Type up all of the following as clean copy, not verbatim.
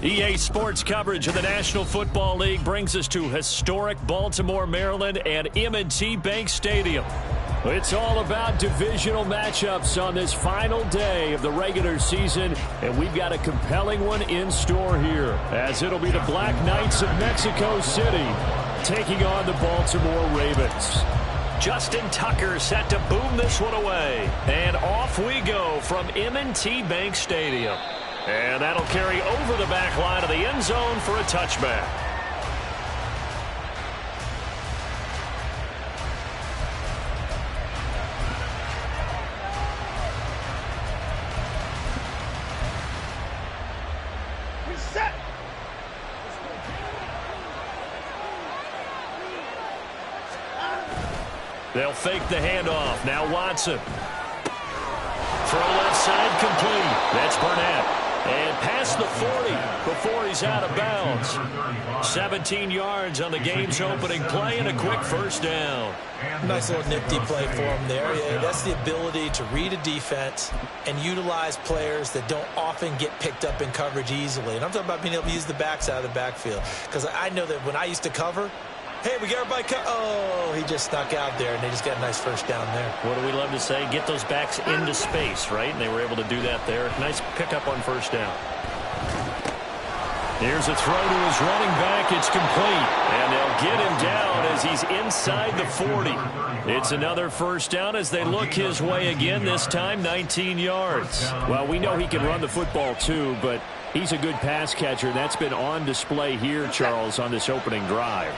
EA Sports coverage of the National Football League brings us to historic Baltimore, Maryland and M&T Bank Stadium. It's all about divisional matchups on this final day of the regular season, and we've got a compelling one in store here, as it'll be the Black Knights of Mexico City taking on the Baltimore Ravens. Justin Tucker set to boom this one away, and off we go from M&T Bank Stadium. And that'll carry over the back line of the end zone for a touchback. Reset. They'll fake the handoff. Now Watson. Throw left side complete. That's Burnett. And past the 40 before he's out of bounds. 17 yards on the game's opening play and a quick first down. Nice little nifty play for him there. Yeah, that's the ability to read a defense and utilize players that don't often get picked up in coverage easily. And I'm talking about being able to use the backs out of the backfield. Because I know that when I used to cover, hey, we got everybody oh, he just snuck out there, and they just got a nice first down there. What do we love to say? Get those backs into space, right? And they were able to do that there. Nice pickup on first down. Here's a throw to his running back. It's complete. And they'll get him down as he's inside the 40. It's another first down as they look his way again, this time 19 yards. Well, we know he can run the football too, but he's a good pass catcher. That's been on display here, Charles, on this opening drive.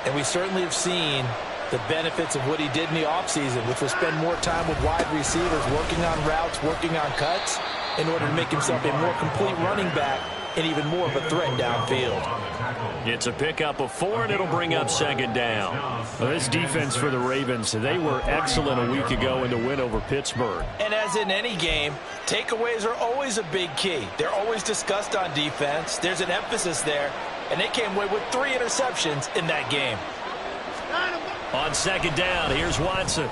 And we certainly have seen the benefits of what he did in the offseason, which was spend more time with wide receivers, working on routes, working on cuts, in order to make himself a more complete running back and even more of a threat downfield. It's a pickup of 4, and it'll bring up second down. Well, this defense for the Ravens, they were excellent a week ago in the win over Pittsburgh. And as in any game, takeaways are always a big key. They're always discussed on defense. There's an emphasis there. And they came away with 3 interceptions in that game. On second down, here's Watson.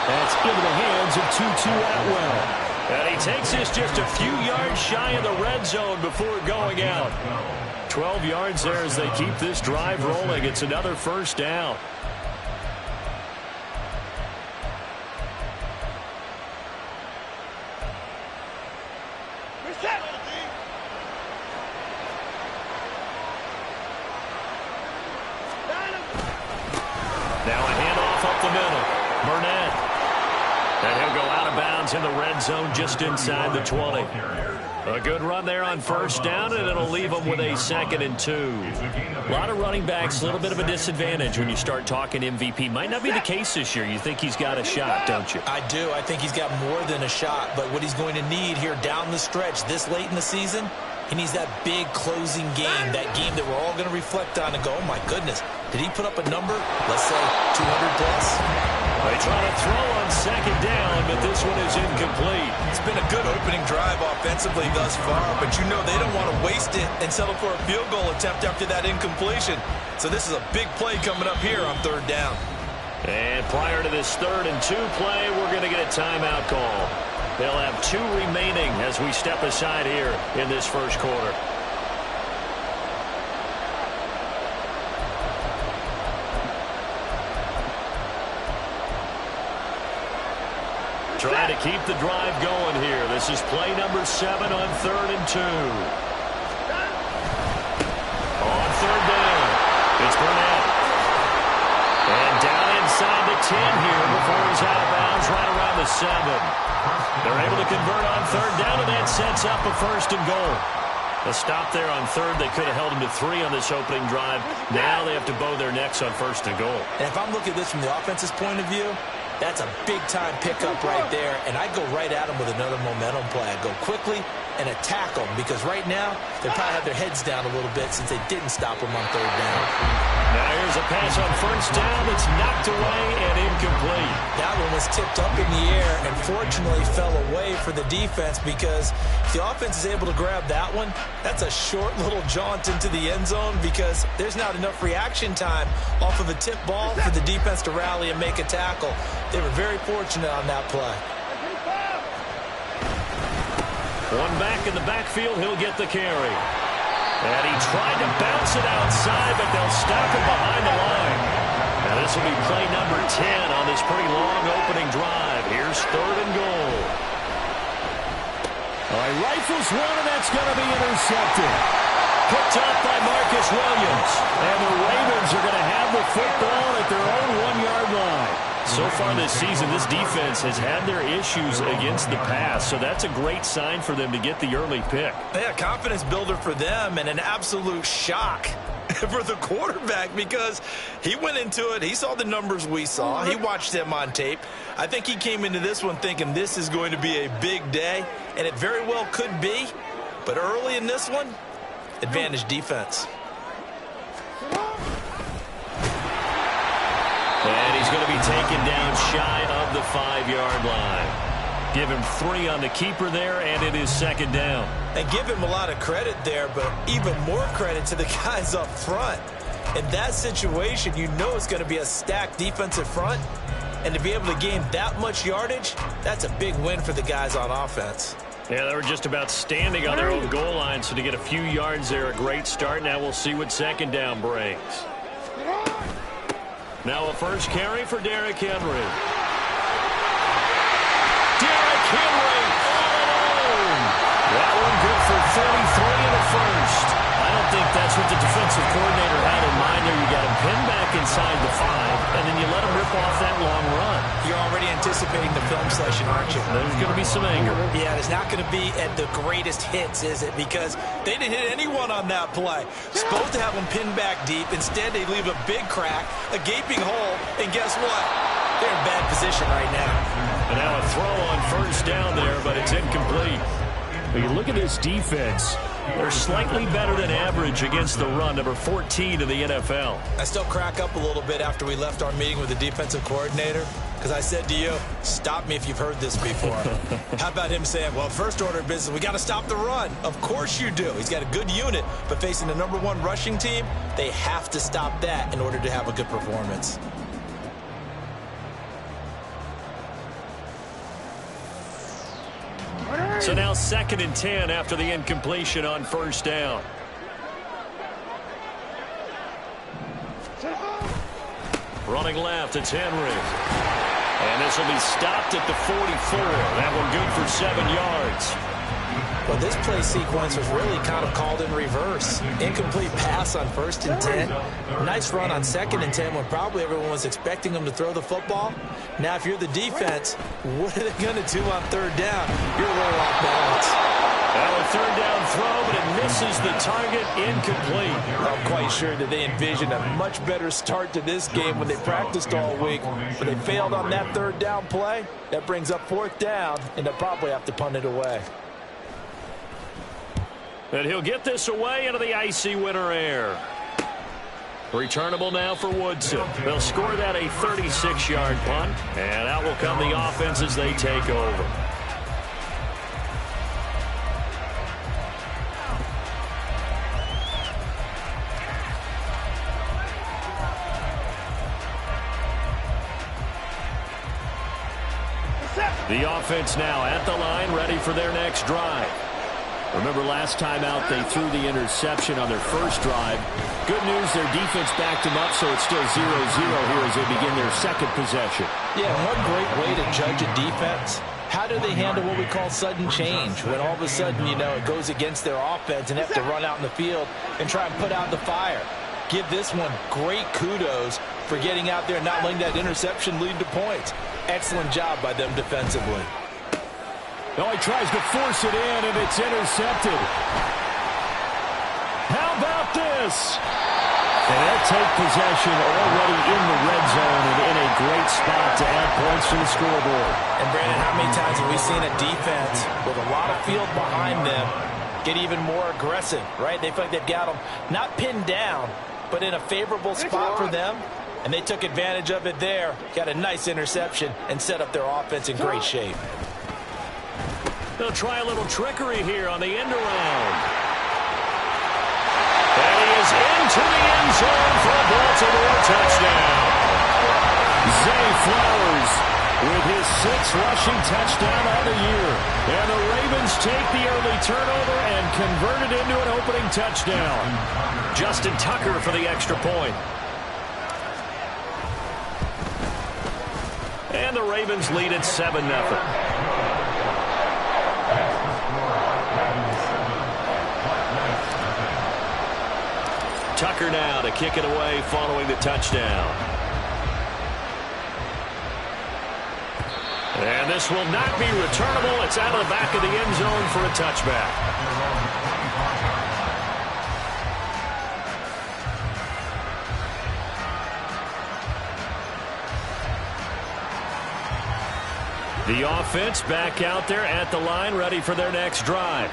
That's into the hands of Tutu Atwell. And he takes this just a few yards shy of the red zone before going out. 12 yards there as they keep this drive rolling. It's another first down. Now a handoff up the middle. Burnett. And he'll go out of bounds in the red zone just inside the 20. A good run there on first down, and it'll leave them with a 2nd and 2. A lot of running backs, a little bit of a disadvantage when you start talking MVP. Might not be the case this year. You think he's got a shot, don't you? I do. I think he's got more than a shot. But what he's going to need here down the stretch this late in the season, he needs that big closing game, that game that we're all going to reflect on and go, oh, my goodness, did he put up a number, let's say 200 plus? They try to throw on second down, but this one is incomplete. It's been a good opening drive offensively thus far, but you know they don't want to waste it and settle for a field goal attempt after that incompletion. So this is a big play coming up here on third down. And prior to this 3rd and 2 play, we're going to get a timeout call. They'll have 2 remaining as we step aside here in this first quarter. Trying to keep the drive going here. This is play number 7 on 3rd and 2. On 3rd down, it's Burnett. And down inside the 10 here before he's out of bounds right around the 7. They're able to convert on 3rd down, and that sets up a 1st and goal. A stop there on 3rd. They could have held him to 3 on this opening drive. Now they have to bow their necks on 1st and goal. And if I'm looking at this from the offense's point of view, that's a big-time pickup right there, and I'd go right at him with another momentum play. I'd go quickly and attack them, because right now they probably have their heads down a little bit since they didn't stop them on 3rd down. Now here's a pass on 1st down. It's knocked away and incomplete. That one was tipped up in the air and fortunately fell away for the defense, because if the offense is able to grab that one, that's a short little jaunt into the end zone, because there's not enough reaction time off of a tip ball for the defense to rally and make a tackle. They were very fortunate on that play. One back in the backfield, he'll get the carry. And he tried to bounce it outside, but they'll stop it behind the line. Now this will be play number 10 on this pretty long opening drive. Here's 3rd and goal. All right, rifles one, and that's going to be intercepted. Picked up by Marcus Williams. And the Ravens are going to have the football at their own 1-yard line. So far this season, this defense has had their issues against the pass, so that's a great sign for them to get the early pick. Yeah, confidence builder for them and an absolute shock for the quarterback because he went into it. He saw the numbers we saw. He watched them on tape. I think he came into this one thinking this is going to be a big day, and it very well could be. But early in this one, advantage defense. And he's going to be taken down shy of the 5-yard line. Give him 3 on the keeper there, and it is 2nd down. And give him a lot of credit there, but even more credit to the guys up front. In that situation, you know it's going to be a stacked defensive front. And to be able to gain that much yardage, that's a big win for the guys on offense. Yeah, they were just about standing on their own goal line, so to get a few yards there, a great start. Now we'll see what 2nd down brings. Now a first carry for Derrick Henry. Derrick Henry all alone. That one good for 33 and a first. I don't think that's what the defensive coordinator had in mind there. You got him pinned back inside the 5, and then you let him rip off that long run. You're already anticipating the film session, aren't you? There's going to be some anger. Yeah, it's not going to be at the greatest hits, is it? Because they didn't hit anyone on that play. Supposed to have them pinned back deep. Instead, they leave a big crack, a gaping hole, and guess what? They're in bad position right now. And now a throw on first down there, but it's incomplete. But you look at this defense. They're slightly better than average against the run, number 14 in the NFL. I still crack up a little bit after we left our meeting with the defensive coordinator because I said to you, stop me if you've heard this before. How about him saying, well, first order of business, we got to stop the run. Of course you do. He's got a good unit, but facing the number 1 rushing team, they have to stop that in order to have a good performance. So now 2nd and 10 after the incompletion on first down. Running left, it's Henry. And this will be stopped at the 44. That one good for 7 yards. Well, this play sequence was really kind of called in reverse. Incomplete pass on 1st and 10. Nice run on 2nd and 10 when probably everyone was expecting them to throw the football. Now, if you're the defense, what are they going to do on 3rd down? You're a little off balance. Well, a 3rd down throw, but it misses the target, incomplete. I'm quite sure that they envisioned a much better start to this game when they practiced all week. But they failed on that 3rd down play. That brings up 4th down, and they'll probably have to punt it away. And he'll get this away into the icy winter air. Returnable now for Woodson. They'll score that a 36-yard punt, and out will come the offense as they take over. The offense now at the line, ready for their next drive. Remember last time out they threw the interception on their first drive. Good news, their defense backed them up, so it's still 0-0 here as they begin their 2nd possession. Yeah, one great way to judge a defense. How do they handle what we call sudden change? When all of a sudden, you know, it goes against their offense and they have to run out in the field and try and put out the fire. Give this one great kudos for getting out there and not letting that interception lead to points. Excellent job by them defensively. Oh, he tries to force it in, and it's intercepted. How about this? And they'll take possession already in the red zone and in a great spot to add points to the scoreboard. And, Brandon, how many times have we seen a defense with a lot of field behind them get even more aggressive, right? They feel like they've got them not pinned down, but in a favorable spot for them. And they took advantage of it there, got a nice interception, and set up their offense in great shape. They'll try a little trickery here on the end around. And he is into the end zone for a Baltimore touchdown. Zay Flowers with his 6th rushing touchdown on the year. And the Ravens take the early turnover and convert it into an opening touchdown. Justin Tucker for the extra point. And the Ravens lead at 7-0. Tucker now to kick it away following the touchdown. And this will not be returnable. It's out of the back of the end zone for a touchback. The offense back out there at the line, ready for their next drive.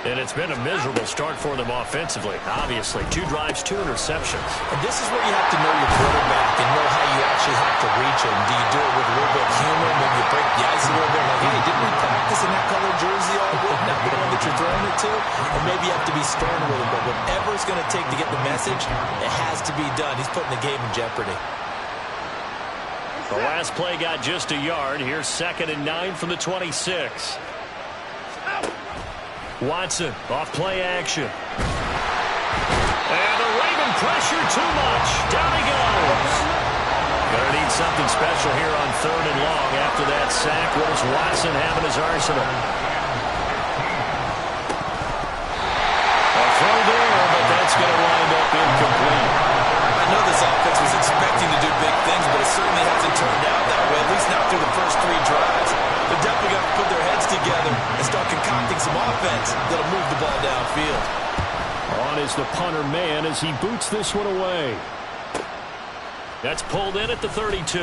And it's been a miserable start for them offensively. Obviously, 2 drives, 2 interceptions. And this is where you have to know your quarterback and know how you actually have to reach him. Do you do it with a little bit of humor? Maybe you break the ice a little bit. Like, hey, didn't we practice in that colored jersey all week? Not the one that you're throwing it to? And maybe you have to be stern with him. But whatever it's going to take to get the message, it has to be done. He's putting the game in jeopardy. The last play got just a yard. Here's 2nd and 9 from the 26. Watson off play action. And the Raven pressure too much. Down he goes. Gonna need something special here on 3rd and long after that sack. What does Watson have in his arsenal? A throw there, but that's going to wind up incomplete. I know this offense was expecting to do big things, but it certainly hasn't turned out that way, at least not through the first 3 drives. They're definitely going to put their heads together and start concocting some offense that'll move the ball downfield. On is the punter man as he boots this one away. That's pulled in at the 32.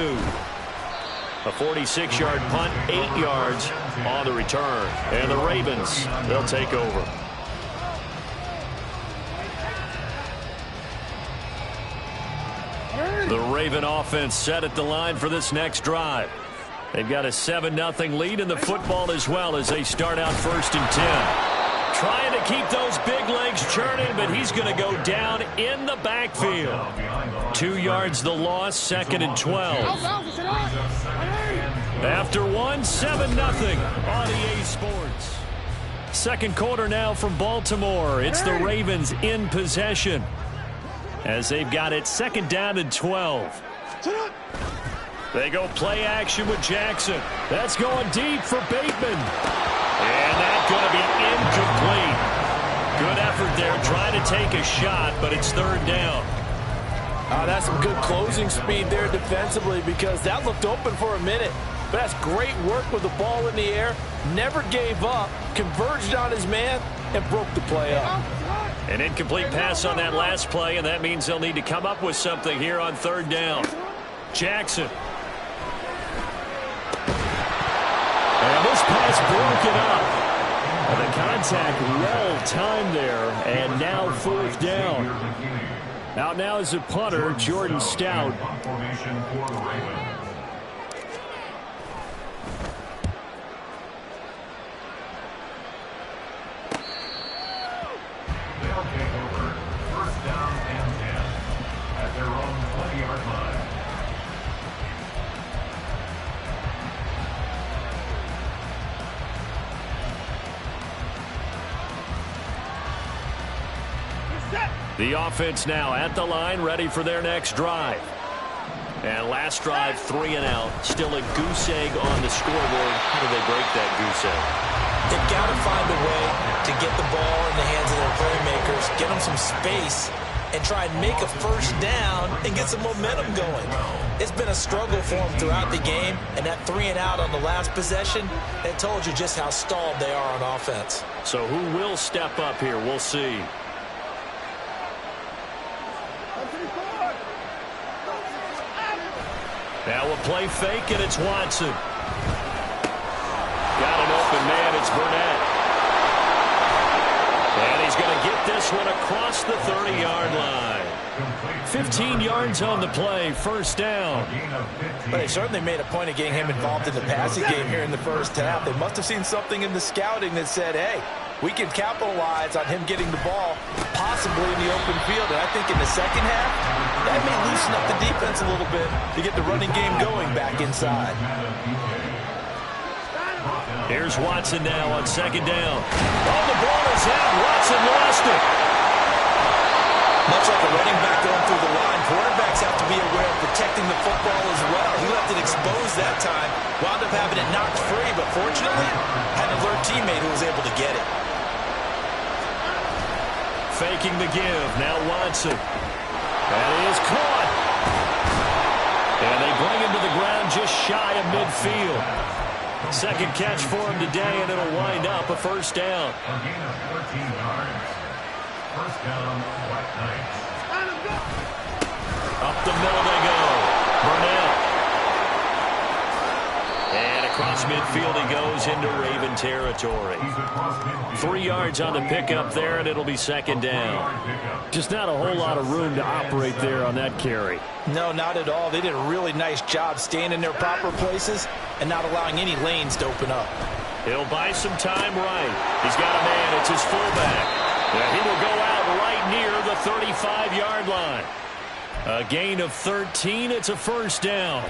A 46-yard punt, 8 yards on the return. And the Ravens, they'll take over. The Raven offense set at the line for this next drive. They've got a 7-0 lead in the football as well as they start out 1st and 10. Trying to keep those big legs churning, but he's going to go down in the backfield. 2 yards the loss, 2nd and 12. After 1, 7-0 on EA Sports. Second quarter now from Baltimore. It's the Ravens in possession as they've got it 2nd down and 12. They go play action with Jackson. That's going deep for Bateman. And that's going to be incomplete. Good effort there trying to take a shot, but it's 3rd down. That's some good closing speed there defensively because that looked open for a minute. But that's great work with the ball in the air. Never gave up, converged on his man, and broke the play up. An incomplete pass on that last play, and that means they'll need to come up with something here on 3rd down. Jackson. And this pass broken up. And the contact well timed there, and now 4th down. Out now is the punter, Jordan Stout. They'll take over 1st down and 10 at their own 20-yard line. The offense now at the line, ready for their next drive. And last drive, 3 and out. Still a goose egg on the scoreboard. How do they break that goose egg? They've got to find a way to get the ball in the hands of their playmakers, get them some space, and try and make a 1st down and get some momentum going. It's been a struggle for them throughout the game, and that 3 and out on the last possession, that told you just how stalled they are on offense. So who will step up here? We'll see. Now a play fake, and it's Watson. Got an open man, it's Burnett. And he's going to get this one across the 30-yard line. 15 yards on the play, 1st down. But they certainly made a point of getting him involved in the passing game here in the 1st half. They must have seen something in the scouting that said, hey, we can capitalize on him getting the ball possibly in the open field. And I think in the 2nd half, That may loosen up the defense a little bit to get the running game going back inside. Here's Watson now on second down. Oh, the ball is out. Watson lost it. Much like a running back going through the line, quarterbacks have to be aware of protecting the football as well. He left it exposed that time, wound up having it knocked free, but fortunately, had an alert teammate who was able to get it. Faking the give. Now Watson. That is caught. And they bring him to the ground just shy of midfield. Second catch for him today, and it'll wind up a first down. A gain of 14 yards. First down, White Knights. Up the middle they go. Burnett. And across midfield he goes into Raven territory. 3 yards on the pickup there, and it'll be second down. Just not a whole lot of room to operate there on that carry. No, not at all. They did a really nice job staying in their proper places and not allowing any lanes to open up. He'll buy some time right. He's got a man. It's his fullback. He will go out right near the 35-yard line. A gain of 13. It's a first down.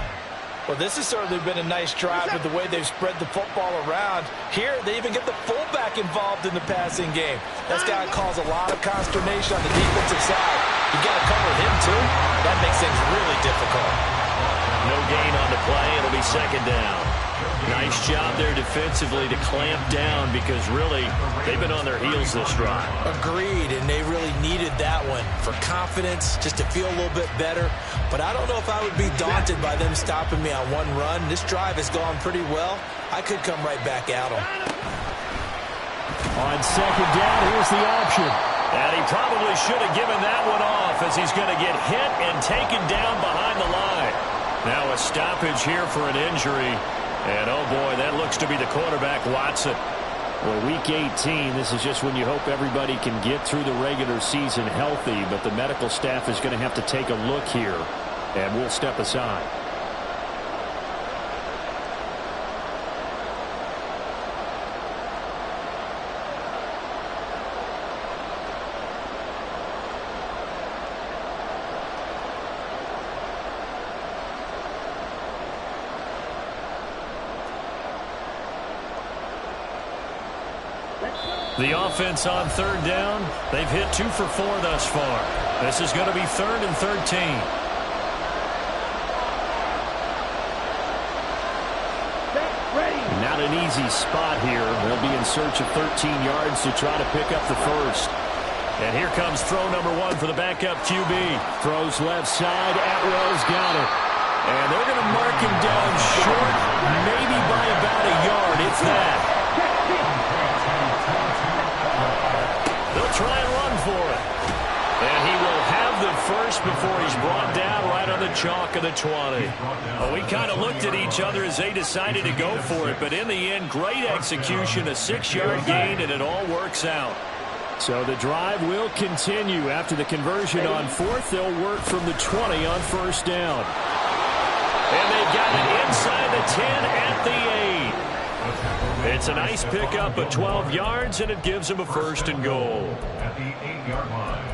Well, this has certainly been a nice drive with the way they've spread the football around. Here, they even get the fullback involved in the passing game. That's got to cause a lot of consternation on the defensive side. You got to cover him, too. That makes things really difficult. No gain on the play. It'll be second down. Nice job there defensively to clamp down because really they've been on their heels this drive. Agreed, and they really needed that one for confidence, just to feel a little bit better. But I don't know if I would be daunted by them stopping me on one run. This drive has gone pretty well. I could come right back at them. On second down, here's the option. And he probably should have given that one off as he's going to get hit and taken down behind the line. Now a stoppage here for an injury. And, oh, boy, that looks to be the quarterback, Watson. Well, Week 18, this is just when you hope everybody can get through the regular season healthy, but the medical staff is going to have to take a look here, and we'll step aside. The offense on third down, they've hit 2 for 4 thus far. This is going to be 3rd and 13. Not an easy spot here. They'll be in search of 13 yards to try to pick up the first. And here comes throw number 1 for the backup QB. Throws left side. Atwell's got it. And they're going to mark him down short, maybe by about a yard, if that. They'll try and run for it. And he will have the first before he's brought down right on the chalk of the 20. Well, we kind of looked at each other as they decided to go for it, but in the end, great execution, a 6-yard gain, and it all works out. So the drive will continue. After the conversion on 4th, they'll work from the 20 on first down. And they've got it inside the 10 at the 8. It's a nice pickup of 12 yards, and it gives them a first and goal. At the 8-yard line.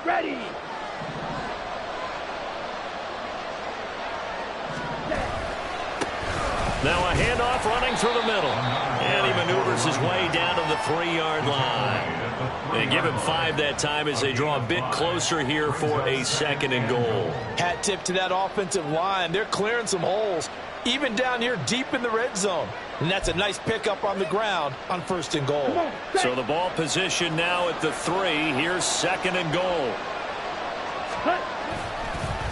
Ready. Now a handoff running through the middle. And he maneuvers his way down to the 3-yard line. They give him 5 that time as they draw a bit closer here for a 2nd and goal. Hat tip to that offensive line. They're clearing some holes, even down here deep in the red zone. And that's a nice pickup on the ground on 1st and goal. So the ball position now at the 3. Here's 2nd and goal.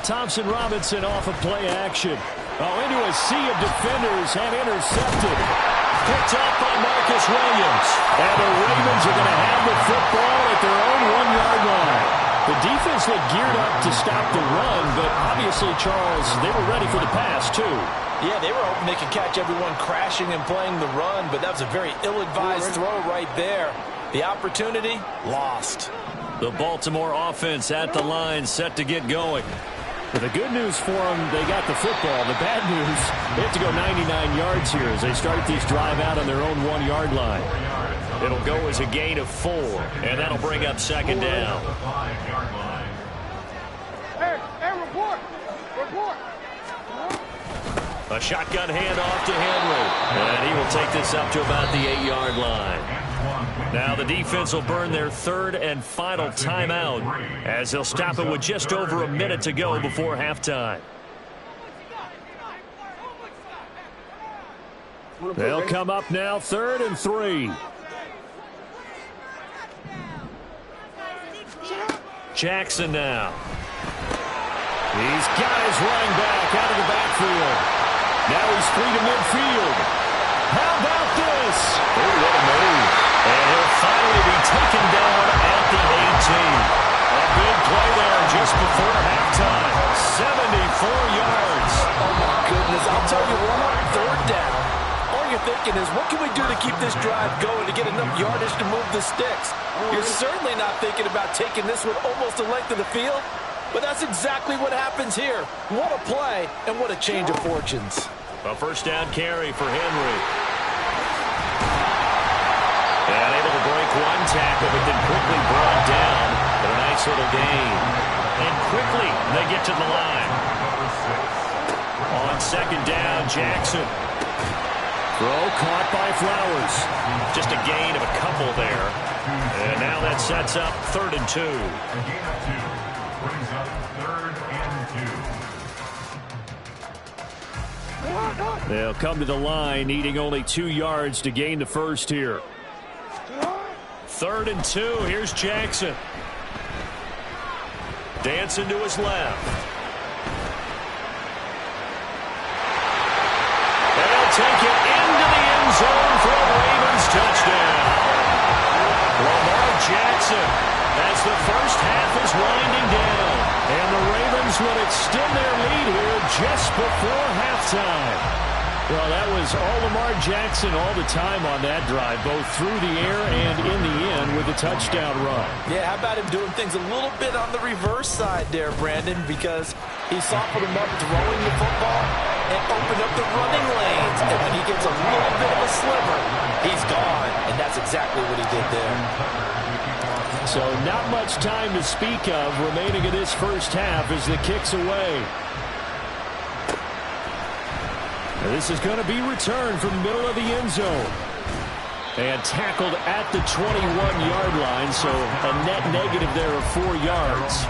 Thompson Robinson off of play action. Into a sea of defenders and intercepted. Picked up by Marcus Williams. And the Ravens are going to have the football at their own 1-yard line. The defense looked geared up to stop the run, but obviously, Charles, they were ready for the pass, too. Yeah, they were hoping they could catch everyone crashing and playing the run, but that was a very ill-advised throw right there. The opportunity, lost. The Baltimore offense at the line, set to get going. But the good news for them, they got the football. The bad news, they have to go 99 yards here as they start this drive out on their own 1-yard line. It'll go as a gain of 4, and that'll bring up second down. Hey, report! Report! A shotgun handoff to Henry, and he will take this up to about the 8-yard line. Now the defense will burn their third and final timeout as they'll stop it with just over a minute to go before halftime. They'll come up now, 3rd and 3. Jackson now. He's got his running back out of the backfield. Now he's free to midfield. How about this? Oh, what a move. And he'll finally be taken down at the 18. A big play there just before halftime. 74 yards. Oh, my goodness. I'll tell you what, 3rd down. All you're thinking is, what can we do to keep this drive going to get enough yardage to move the sticks? You're certainly not thinking about taking this one almost the length of the field. But that's exactly what happens here. What a play and what a change of fortunes. A first down carry for Henry. And able to break one tackle, but then quickly brought down. But a nice little gain. And quickly they get to the line. On second down, Jackson. Throw caught by Flowers. Just a gain of a couple there. And now that sets up 3rd and 2. A gain of 2. Brings up 3rd and 2. They'll come to the line, needing only 2 yards to gain the first here. 3rd and 2. Here's Jackson. Dancing to his left. And they'll take it into the end zone for a Ravens touchdown. Lamar Jackson, as the first half is winding down. And the Ravens will extend their lead here just before halftime. Well, that was all Lamar Jackson all the time on that drive, both through the air and in the end with a touchdown run. Yeah, how about him doing things a little bit on the reverse side there, Brandon, because he softened him up throwing the football and opened up the running lanes. And when he gets a little bit of a sliver, he's gone. And that's exactly what he did there. So not much time to speak of remaining in this first half as the kick's away. This is going to be returned from the middle of the end zone. And tackled at the 21-yard line, so a net negative there of 4 yards.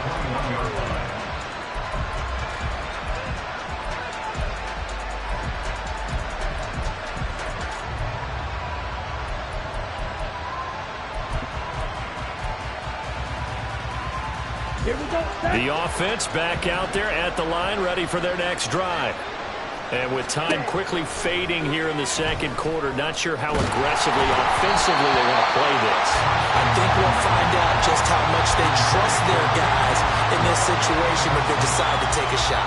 The offense back out there at the line, ready for their next drive. And with time quickly fading here in the second quarter, not sure how aggressively, offensively they want to play this. I think we'll find out just how much they trust their guys in this situation when they decide to take a shot.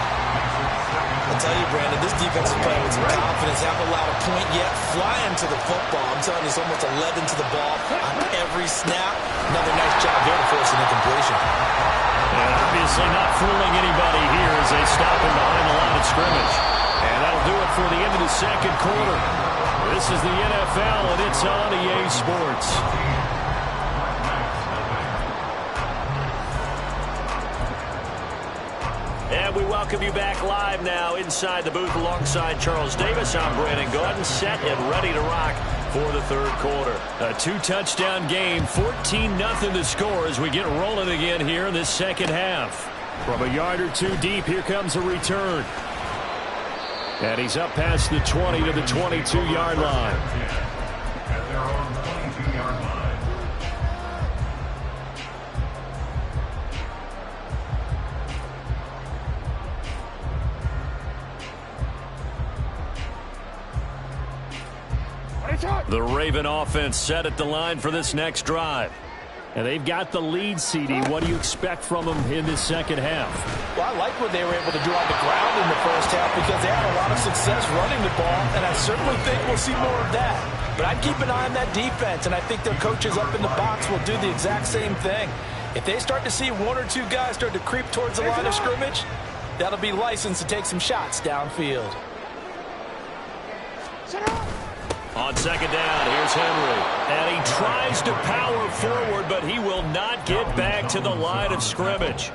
I'll tell you, Brandon, this defense is playing with some confidence. They haven't allowed a point yet. Flying to the football. I'm telling you, it's almost 11 to the ball on every snap. Another nice job there to force an incompletion. And obviously not fooling anybody here as they stop him behind the line of scrimmage. And that'll do it for the end of the second quarter. This is the NFL, and it's on EA Sports. And we welcome you back live now inside the booth alongside Charles Davis. I'm Brandon Gordon, set and ready to rock for the third quarter. A 2-touchdown game, 14-0 the score as we get rolling again here in this second half. From a yard or two deep, here comes a return. And he's up past the 20 to the 22-yard line. At their own 22-yard line. The Raven offense set at the line for this next drive. And they've got the lead, CD. What do you expect from them in this second half? Well, I like what they were able to do on the ground in the first half because they had a lot of success running the ball, and I certainly think we'll see more of that. But I'd keep an eye on that defense, and I think their coaches up in the box will do the exact same thing. If they start to see one or two guys start to creep towards the line of scrimmage, that'll be licensed to take some shots downfield. On second down, here's Henry. And he tries to power forward, but he will not get back to the line of scrimmage.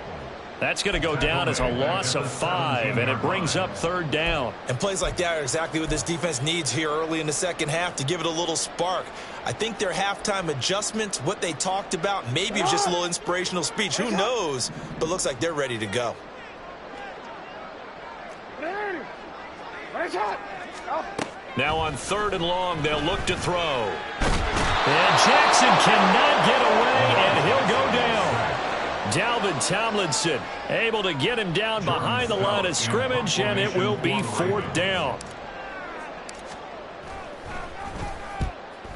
That's going to go down as a loss of 5, and it brings up third down. And plays like that are exactly what this defense needs here early in the second half to give it a little spark. I think their halftime adjustments, what they talked about, maybe it's just a little inspirational speech. Who knows? But looks like they're ready to go. Now on third and long, they'll look to throw. And Jackson cannot get away, and he'll go down. Dalvin Tomlinson able to get him down behind the line of scrimmage, and it will be fourth down.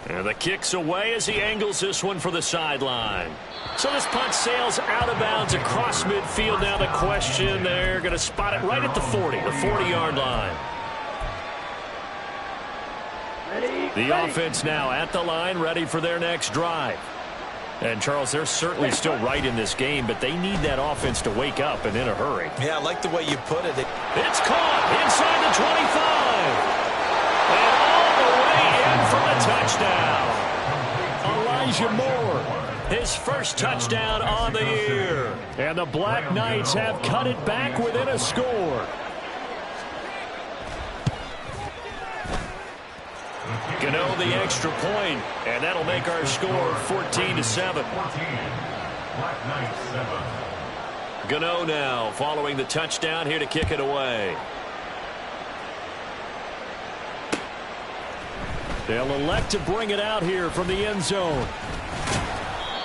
And the kick's away as he angles this one for the sideline. So this punt sails out of bounds across midfield. Now the question, they're going to spot it right at the 40, the 40-yard line. The offense now at the line, ready for their next drive. And, Charles, they're certainly still right in this game, but they need that offense to wake up and in a hurry. Yeah, I like the way you put it. It's caught inside the 25. And all the way in for the touchdown. Elijah Moore, his first touchdown on the year. And the Black Knights have cut it back within a score. Gano the extra point, and that'll make our score 14-7. Gano now following the touchdown here to kick it away. They'll elect to bring it out here from the end zone.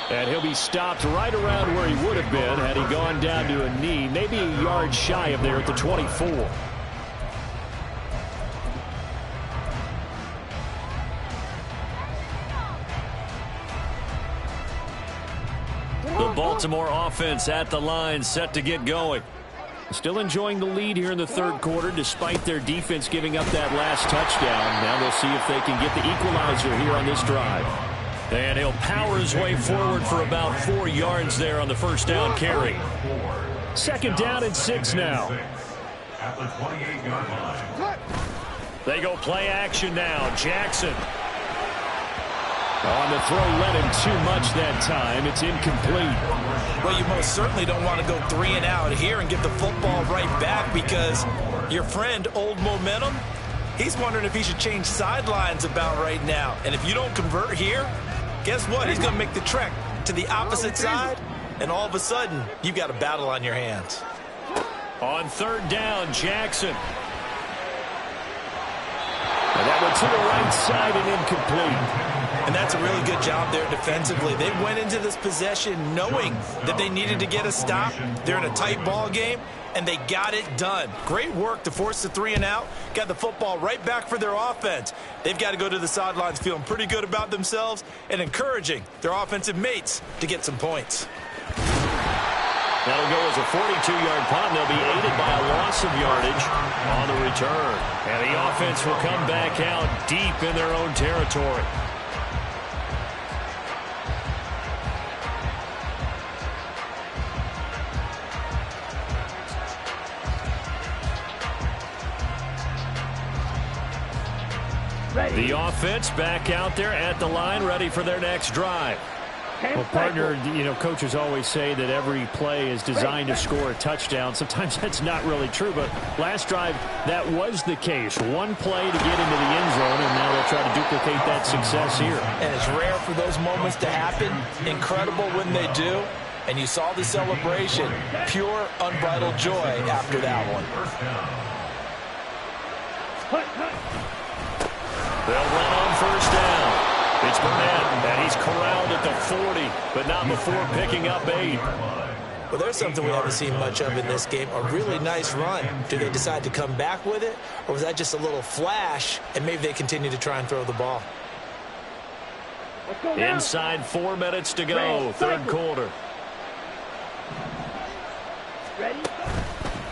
And he'll be stopped right around where he would have been had he gone down to a knee, maybe a yard shy of there at the 24. The Baltimore offense at the line, set to get going. Still enjoying the lead here in the third quarter, despite their defense giving up that last touchdown. Now they'll see if they can get the equalizer here on this drive. And he'll power his way forward for about 4 yards there on the first down carry. Second down and 6 now. At the 28-yard line. They go play action now. Jackson. On the throw, led him too much that time. It's incomplete. Well, you most certainly don't want to go 3 and out here and get the football right back, because your friend, Old Momentum, he's wondering if he should change sidelines about right now. And if you don't convert here, guess what? He's going to make the trek to the opposite side, and all of a sudden, you've got a battle on your hands. On third down, Jackson. And that one to the right side and incomplete. And that's a really good job there defensively. They went into this possession knowing that they needed to get a stop. They're in a tight ball game, and they got it done. Great work to force the 3 and out. Got the football right back for their offense. They've got to go to the sidelines feeling pretty good about themselves and encouraging their offensive mates to get some points. That'll go as a 42-yard punt. They'll be aided by a loss of yardage on the return. And the offense will come back out deep in their own territory. The offense back out there at the line, ready for their next drive. Well, partner, coaches always say that every play is designed to score a touchdown. Sometimes that's not really true, but last drive, that was the case. One play to get into the end zone, and now they'll try to duplicate that success here. And it's rare for those moments to happen. Incredible when they do. And you saw the celebration. Pure, unbridled joy after that one. They'll run on first down. It's Burnett, and he's corralled at the 40, but not before picking up 8. Well, there's something we haven't seen much of in this game, a really nice run. Do they decide to come back with it, or was that just a little flash, and maybe they continue to try and throw the ball? Inside 4 minutes to go, third quarter. Ready?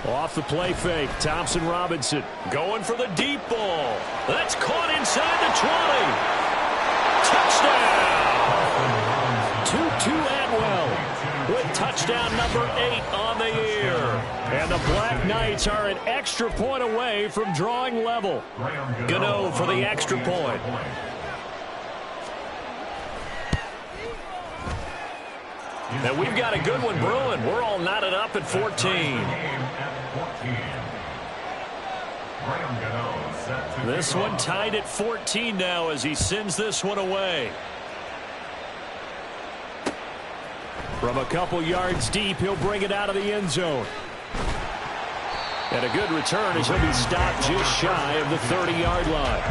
Off the play fake, Thompson Robinson going for the deep ball. That's caught inside the 20. Touchdown! Tutu Atwell with touchdown number 8 on the year. And the Black Knights are an extra point away from drawing level. Gano for the extra point. And we've got a good one brewing. We're all knotted up at 14. This one tied at 14 now as he sends this one away. From a couple yards deep, he'll bring it out of the end zone. And a good return as he'll be stopped just shy of the 30-yard line.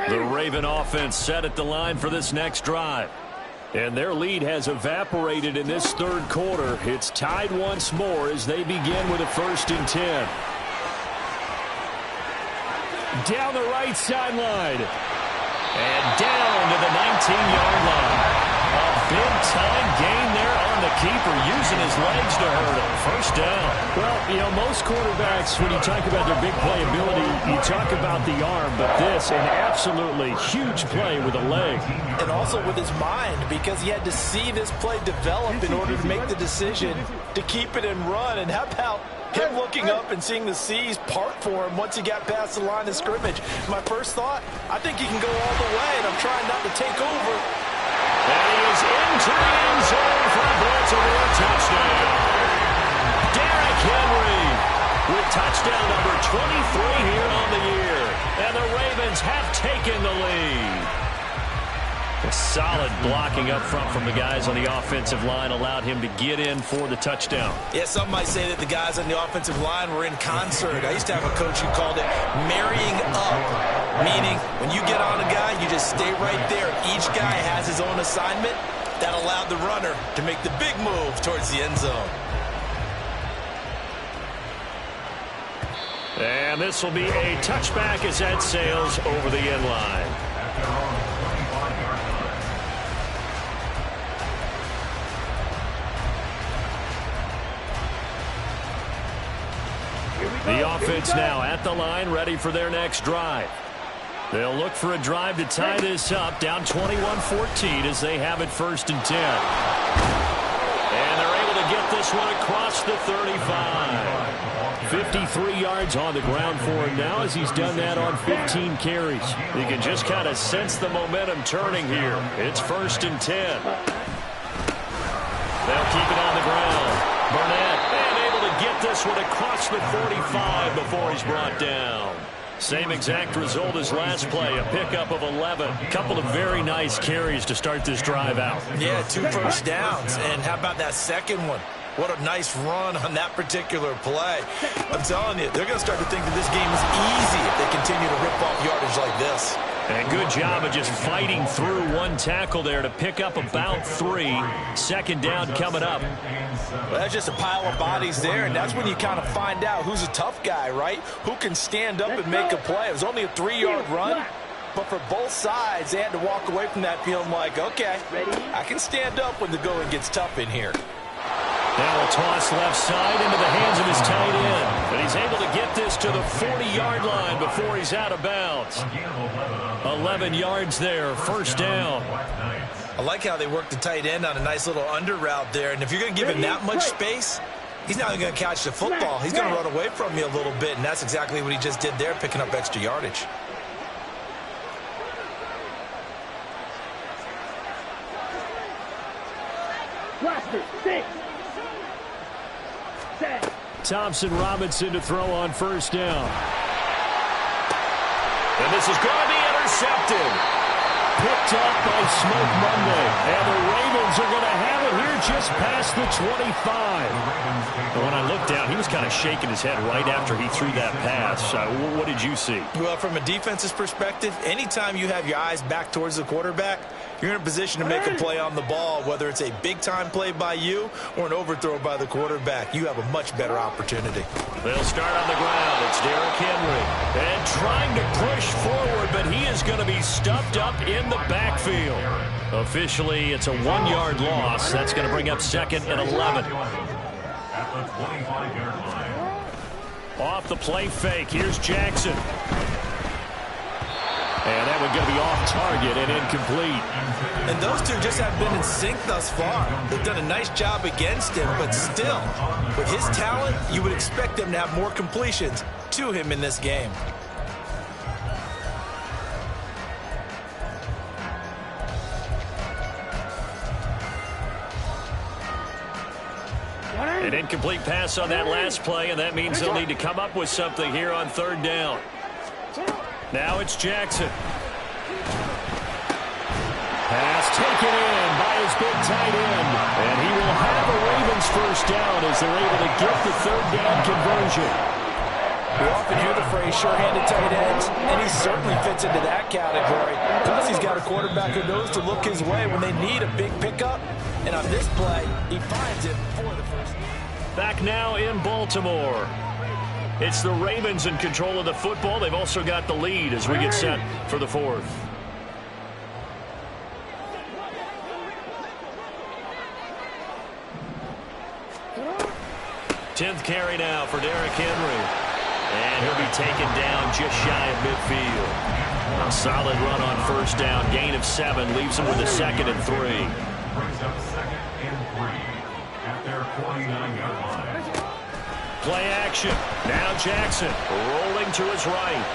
The Raven offense set at the line for this next drive. And their lead has evaporated in this third quarter. It's tied once more as they begin with a 1st and 10. Down the right sideline. And down to the 19-yard line. A big-time gain there on the keeper, using his legs to hurt him. 1st down. Well, you know, most quarterbacks, when you talk about their big playability, you talk about the arm, but this, an absolutely huge play with a leg. And also with his mind, because he had to see this play develop in order to make the decision to keep it and run. And how about him looking up and seeing the seas part for him once he got past the line of scrimmage? My first thought, I think he can go all the way, and I'm trying not to take over. And he is into the end zone for a Baltimore touchdown. Derrick Henry with touchdown number 23 here on the year. And the Ravens have taken the lead. A solid blocking up front from the guys on the offensive line allowed him to get in for the touchdown. Yeah, some might say that the guys on the offensive line were in concert. I used to have a coach who called it marrying up, meaning when you get on a guy, you just stay right there. Each guy has his own assignment. That allowed the runner to make the big move towards the end zone. And this will be a touchback as that sails over the end line. The offense now at the line, ready for their next drive. They'll look for a drive to tie this up, down 21-14 as they have it 1st and 10. And they're able to get this one across the 35. 53 yards on the ground for him now as he's done that on 15 carries. You can just kind of sense the momentum turning here. It's 1st and 10. They'll keep it on the ground. Burnett able to get this one across the 45 before he's brought down. Same exact result as last play, a pickup of 11. Couple of very nice carries to start this drive out. Yeah, 2 first downs. And how about that second one? What a nice run on that particular play. I'm telling you, they're going to start to think that this game is easy if they continue to rip off yardage like this. And good job of just fighting through one tackle there to pick up about 3. 2nd down coming up. Well, that's just a pile of bodies there, and that's when you kind of find out who's a tough guy, right? Who can stand up and make a play. It was only a 3-yard run, but for both sides, they had to walk away from that feeling like, okay, I can stand up when the going gets tough in here. Now a toss left side into the hands of his tight end. But he's able to get this to the 40-yard line before he's out of bounds. 11 yards there, 1st down. I like how they work the tight end on a nice little under route there. And if you're going to give him that much space, he's not going to catch the football. He's going to run away from you a little bit, and that's exactly what he just did there, picking up extra yardage. Thompson Robinson to throw on 1st down. And this is going to be intercepted. Picked up by Smoke Monday. And the Ravens are going to have it here just past the 25. And when I looked down, he was kind of shaking his head right after he threw that pass. What did you see? Well, from a defense's perspective, anytime you have your eyes back towards the quarterback, you're in a position to make a play on the ball, whether it's a big-time play by you or an overthrow by the quarterback. You have a much better opportunity. They'll start on the ground. It's Derrick Henry. And trying to push forward, but he is going to be stuffed up in the backfield. Officially, it's a 1-yard loss. That's going to bring up 2nd and 11. At the 25-yard line. Off the play fake. Here's Jackson. And that one going to be off target and incomplete. And those two just have been in sync thus far. They've done a nice job against him, but still, with his talent, you would expect them to have more completions to him in this game. An incomplete pass on that last play, and that means they'll need to come up with something here on third down. Now it's Jackson. Pass taken in by his big tight end. And he will have a Ravens first down as they're able to get the third down conversion. We often hear the phrase sure-handed tight ends, and he certainly fits into that category. Plus, he's got a quarterback who knows to look his way when they need a big pickup. And on this play, he finds it for the first down. Back now in Baltimore. It's the Ravens in control of the football. They've also got the lead as we get set for the fourth. Tenth carry now for Derrick Henry. And he'll be taken down just shy of midfield. A solid run on first down. Gain of 7 leaves him with a 2nd and 3. Brings up 2nd and 3 at their 49-yard line. Play action. Now Jackson rolling to his right.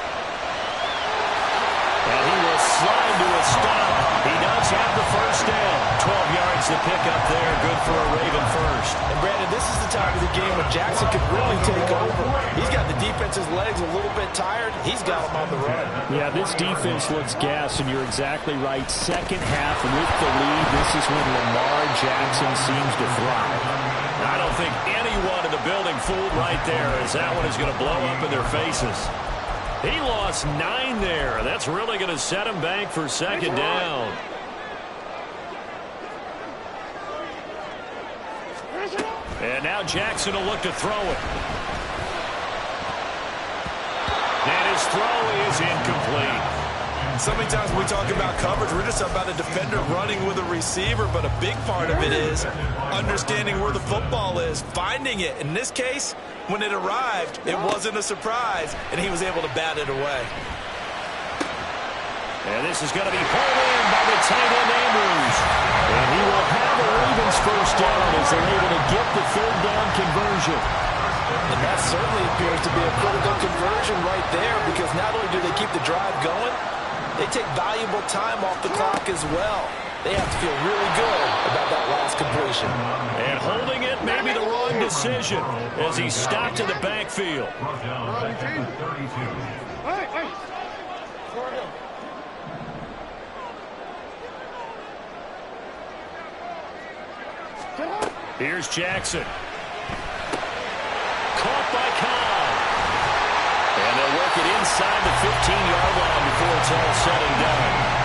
And he will slide to a stop. He does have the first down. 12 yards to pick up there. Good for a Raven first. And Brandon, this is the time of the game when Jackson could really take over. He's got the defense's legs a little bit tired. He's got them on the run. Yeah, this defense looks gassed, and you're exactly right. Second half with the lead, this is when Lamar Jackson seems to thrive. I don't think anyone in the building fooled right there, as that one is going to blow up in their faces. He lost 9 there. That's really going to set him back for second down. And now Jackson will look to throw it. And his throw is incomplete. So many times when we talk about coverage, we're just talking about a defender running with a receiver, but a big part of it is understanding where the football is, finding it. In this case, when it arrived, it wasn't a surprise, and he was able to bat it away. And this is going to be pulled in by the tight end Andrews. And he will have a Ravens first down as they're able to get the third down conversion. And that certainly appears to be a critical conversion right there, because not only do they keep the drive going, they take valuable time off the clock as well. They have to feel really good about that last completion. And holding it may be the wrong decision as he stopped in the backfield. Here's Jackson. Caught by Cobb. And they'll work it inside the 15-yard line before it's all said and done.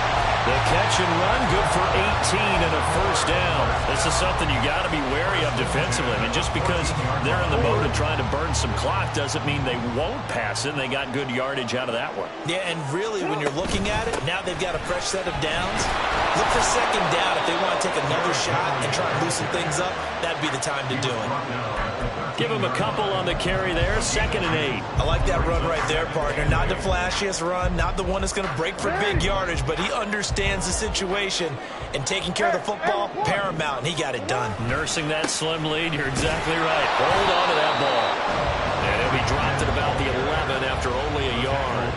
The catch and run, good for 18 and a first down. This is something you got to be wary of defensively. I mean, just because they're in the mode of trying to burn some clock doesn't mean they won't pass it, and they got good yardage out of that one. Yeah, and really, when you're looking at it, now they've got a fresh set of downs. Look for second down. If they want to take another shot and try and loosen things up, that'd be the time to do it. Give him a couple on the carry there, 2nd and 8. I like that run right there, partner. Not the flashiest run, not the one that's going to break for big yardage, but he understands the situation, and taking care of the football, paramount, and he got it done. Nursing that slim lead, you're exactly right. Hold on to that ball. And he'll be dropped at about the 11 after only a yard.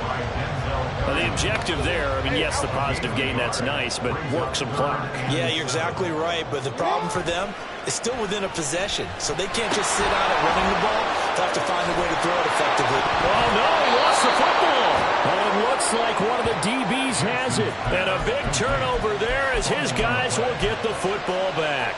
Well, the objective there, I mean, yes, the positive gain, that's nice, but work some clock. Yeah, you're exactly right, but the problem for them is still within a possession, so they can't just sit on it running the ball. They'll have to find a way to throw it effectively. Oh, no, he lost the football. And it looks like one of the DBs has it. And a big turnover there as his guys will get the football back.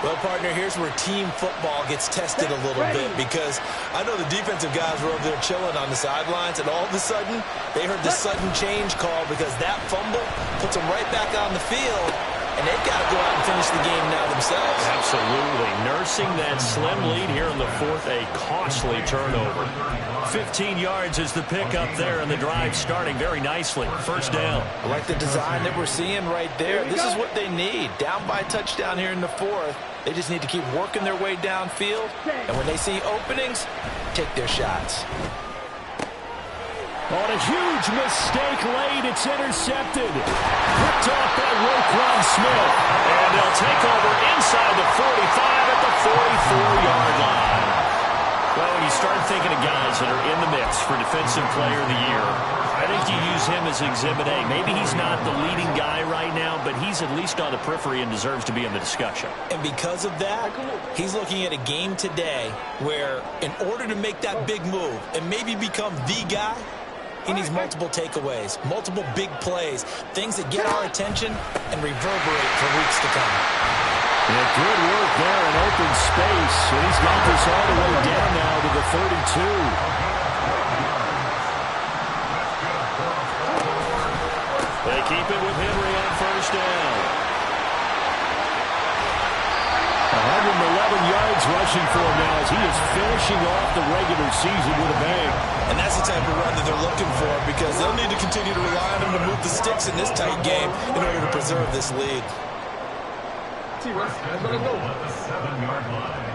Well, partner, here's where team football gets tested a little bit, because I know the defensive guys were over there chilling on the sidelines, and all of a sudden, they heard the sudden change call because that fumble puts them right back on the field. and they've got to go out and finish the game now themselves. Absolutely. Nursing that slim lead here in the fourth, a costly turnover. 15 yards is the pickup there, and the drive starting very nicely. First down. I like the design that we're seeing right there. This is what they need. Down by a touchdown here in the fourth. They just need to keep working their way downfield, and when they see openings, take their shots. On a huge mistake late, it's intercepted. Picked off by Roquan Smith. And they'll take over inside the 45 at the 44-yard line. Well, when you start thinking of guys that are in the mix for Defensive Player of the Year, I think you use him as Exhibit A. Maybe he's not the leading guy right now, but he's at least on the periphery and deserves to be in the discussion. And because of that, he's looking at a game today where in order to make that big move and maybe become the guy, he needs multiple takeaways, multiple big plays, things that get our attention and reverberate for weeks to come. Yeah, good work there in open space. And he's got this all the way down now to the 32. They keep it with Henry on first down. 111 yards rushing for him now as he is finishing off the regular season with a bang. And that's the type of run that they're looking for because they'll need to continue to rely on him to move the sticks in this tight game in order to preserve this lead. First and goal at the 7-yard line.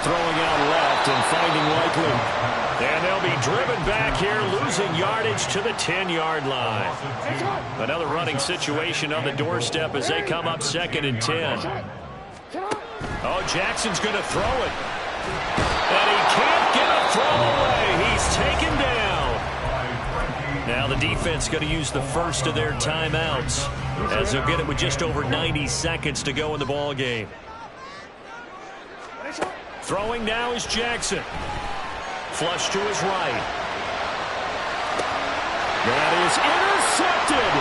Throwing out left and finding Likely. And they'll be driven back here, losing yardage to the 10-yard line. Another running situation on the doorstep as they come up 2nd and 10. Oh, Jackson's going to throw it. And he can't get a throw away. He's taken down. Now the defense going to use the first of their timeouts as they'll get it with just over 90 seconds to go in the ball game. Throwing now is Jackson. Flush to his right. That is intercepted.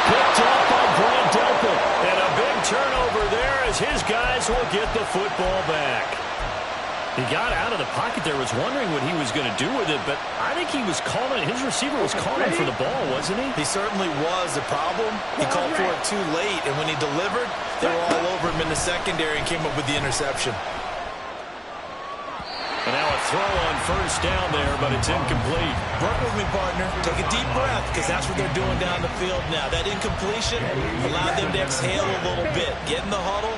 Picked off by Grant Delpit. And a big turnover there as his guys will get the football back. He got out of the pocket there, was wondering what he was going to do with it, but I think he was calling, his receiver was calling for the ball, wasn't he? He certainly was. The problem, he called for it too late, and when he delivered, they were all over him in the secondary and came up with the interception. And now a throw on first down there, but it's incomplete. Work with me, partner. Take a deep breath, because that's what they're doing down the field now. That incompletion allowed them to exhale a little bit. Get in the huddle,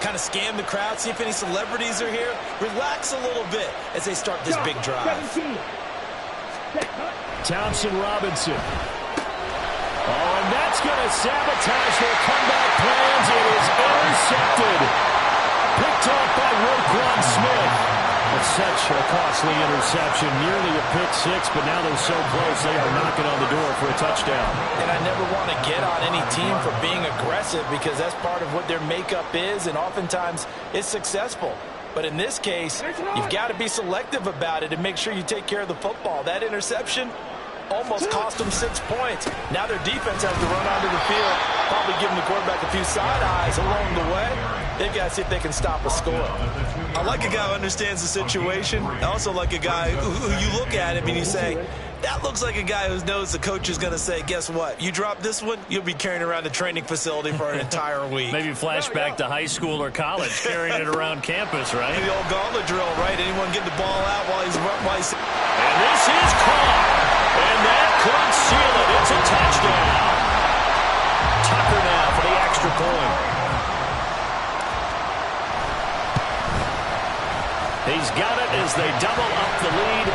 kind of scan the crowd, see if any celebrities are here. Relax a little bit as they start this big drive. Thompson Robinson. Oh, and that's going to sabotage their comeback plans. It is intercepted. Picked off by Roquan Smith. It's such a costly interception, nearly a pick six, but now they're so close they are knocking on the door for a touchdown. And I never want to get on any team for being aggressive because that's part of what their makeup is, and oftentimes it's successful. But in this case, you've got to be selective about it and make sure you take care of the football. That interception almost cost them 6 points. Now their defense has to run onto the field, probably giving the quarterback a few side eyes along the way. They've got to see if they can stop a score. I like a guy who understands the situation. I also like a guy who you look at him and you say, that looks like a guy who knows the coach is going to say, guess what? You drop this one, you'll be carrying around the training facility for an entire week. Maybe flashback to high school or college, carrying it around campus, right? The old gauntlet drill, right? Anyone get the ball out while he's... And this is caught. And that could seal it. It's a touchdown. Tucker now for the extra point. He's got it as they double up the lead.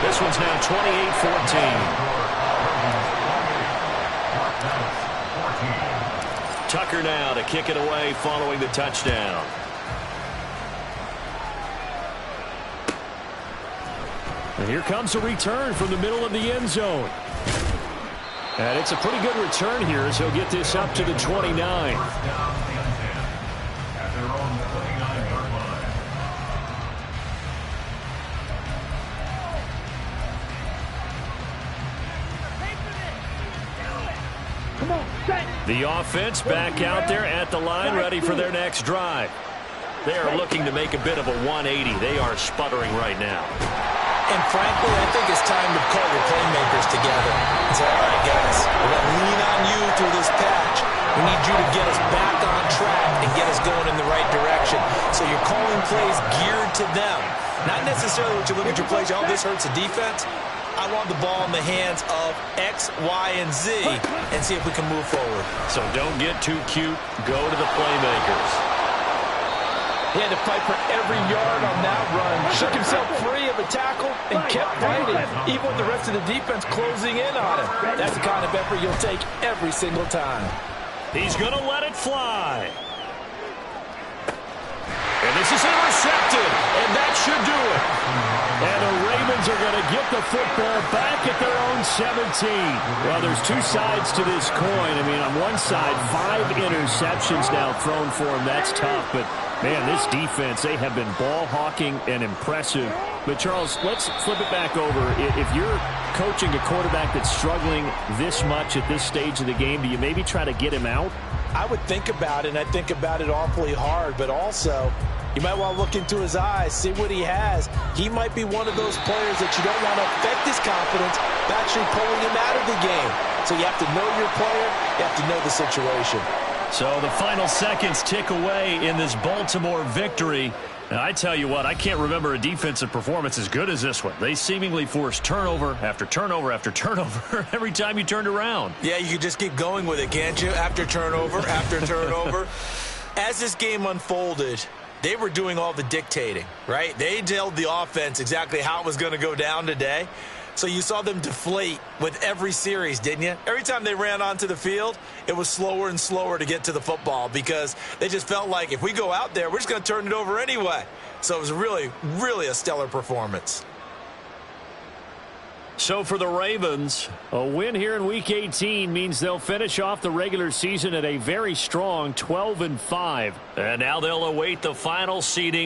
This one's now 28-14. Tucker now to kick it away following the touchdown. And here comes a return from the middle of the end zone. And it's a pretty good return here as he'll get this up to the 29. The offense back out there at the line, ready for their next drive. They are looking to make a bit of a 180. They are sputtering right now. And frankly, I think it's time to call your playmakers together and say, all right, guys, we're going to lean on you through this patch. We need you to get us back on track and get us going in the right direction. So you're calling plays geared to them. Not necessarily what you look at your plays, oh, this hurts the defense. I want the ball in the hands of X, Y, and Z and see if we can move forward. So don't get too cute. Go to the playmakers. He had to fight for every yard on that run. Shook himself free of a tackle and kept fighting, even with the rest of the defense closing in on him. That's the kind of effort you'll take every single time. He's going to let it fly. And this is intercepted, and that should do it. And the Ravens are going to get the football back at their own 17. Well, there's two sides to this coin. I mean, on one side, 5 interceptions now thrown for him. That's tough, but man, this defense, they have been ball hawking and impressive. But, Charles, let's flip it back over. If you're coaching a quarterback that's struggling this much at this stage of the game, do you maybe try to get him out? I would think about it, and I think about it awfully hard, but also you might want to look into his eyes, see what he has. He might be one of those players that you don't want to affect his confidence by actually pulling him out of the game. So you have to know your player, you have to know the situation. So the final seconds tick away in this Baltimore victory. And I tell you what, I can't remember a defensive performance as good as this one. They seemingly forced turnover after turnover after turnover every time you turned around. Yeah, you can just keep going with it, can't you? After turnover, after turnover. As this game unfolded, they were doing all the dictating, right? They told the offense exactly how it was going to go down today. So you saw them deflate with every series, didn't you? Every time they ran onto the field, it was slower and slower to get to the football because they just felt like if we go out there, we're just going to turn it over anyway. So it was really, really a stellar performance. So for the Ravens, a win here in Week 18 means they'll finish off the regular season at a very strong 12-5. And now they'll await the final seeding